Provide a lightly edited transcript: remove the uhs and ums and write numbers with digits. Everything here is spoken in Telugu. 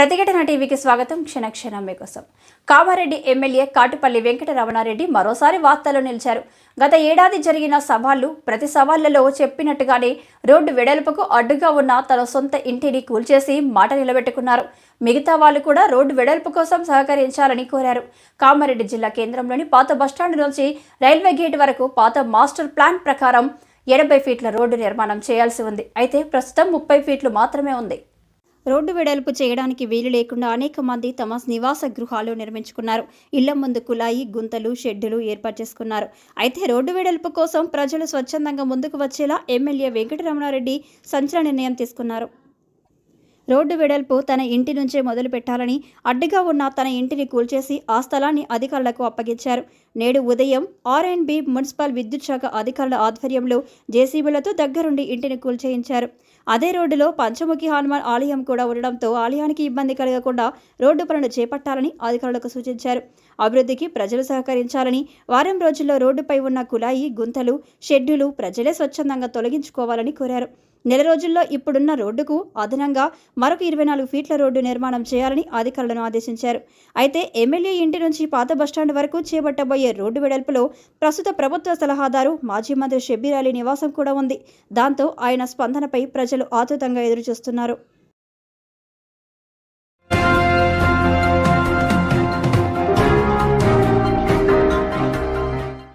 ప్రతిఘటన టీవీకి స్వాగతం. క్షణక్షణం మీకోసం. కామారెడ్డి ఎమ్మెల్యే కాటుపల్లి వెంకటరమణారెడ్డి మరోసారి వార్తల్లో నిలిచారు. గత ఏడాది జరిగిన సవాళ్లు ప్రతి సవాళ్లలో చెప్పినట్టుగానే రోడ్డు వెడల్పుకు అడ్డుగా ఉన్న తన సొంత ఇంటిని కూల్చేసి మాట నిలబెట్టుకున్నారు. మిగతా వాళ్ళు కూడా రోడ్డు వెడల్పు కోసం సహకరించాలని కోరారు. కామారెడ్డి జిల్లా కేంద్రంలోని పాత బస్టాండ్ నుంచి రైల్వే గేట్ వరకు పాత మాస్టర్ ప్లాన్ ప్రకారం 80 ఫీట్ల రోడ్డు నిర్మాణం చేయాల్సి ఉంది. అయితే ప్రస్తుతం 30 ఫీట్లు మాత్రమే ఉంది. రోడ్డు వెడల్పు చేయడానికి వీలు లేకుండా అనేక మంది తమ నివాస గృహాలు నిర్మించుకున్నారు. ఇళ్ల ముందు కుళాయి, గుంతలు, షెడ్డులు ఏర్పాటు చేసుకున్నారు. అయితే రోడ్డు వెడల్పు కోసం ప్రజలు స్వచ్ఛందంగా ముందుకు వచ్చేలా ఎమ్మెల్యే వెంకటరమణారెడ్డి సంచలన నిర్ణయం తీసుకున్నారు. రోడ్డు వెడల్పు తన ఇంటి నుంచే మొదలు పెట్టాలని, అడ్డుగా ఉన్న తన ఇంటిని కూల్చేసి ఆ స్థలాన్ని అధికారులకు అప్పగించారు. నేడు ఉదయం ఆర్ఎండ్బి మున్సిపల్ విద్యుత్ శాఖ అధికారుల ఆధ్వర్యంలో జేసీబీలతో దగ్గరుండి ఇంటిని కూల్చేయించారు. అదే రోడ్డులో పంచముఖి హనుమాన్ ఆలయం కూడా ఉండడంతో ఆలయానికి ఇబ్బంది కలగకుండా రోడ్డు పనులు చేపట్టాలని అధికారులకు సూచించారు. అభివృద్ధికి ప్రజలు సహకరించాలని, వారం రోజుల్లో రోడ్డుపై ఉన్న కుళాయి, గుంతలు, షెడ్డులు ప్రజలే స్వచ్ఛందంగా తొలగించుకోవాలని కోరారు. నెల రోజుల్లో ఇప్పుడున్న రోడ్డుకు అదనంగా మరొక 24 ఫీట్ల రోడ్డు నిర్మాణం చేయాలని అధికారులను ఆదేశించారు. అయితే ఎమ్మెల్యే ఇంటి నుంచి పాత బస్టాండ్ వరకు చేపట్టబోయే రోడ్డు వెడల్పులో ప్రస్తుత ప్రభుత్వ సలహాదారు మాజీ మంత్రి షబ్బీర్ అలీ నివాసం కూడా ఉంది. దాంతో ఆయన స్పందనపై ప్రజలు ఆతృతంగా ఎదురుచూస్తున్నారు.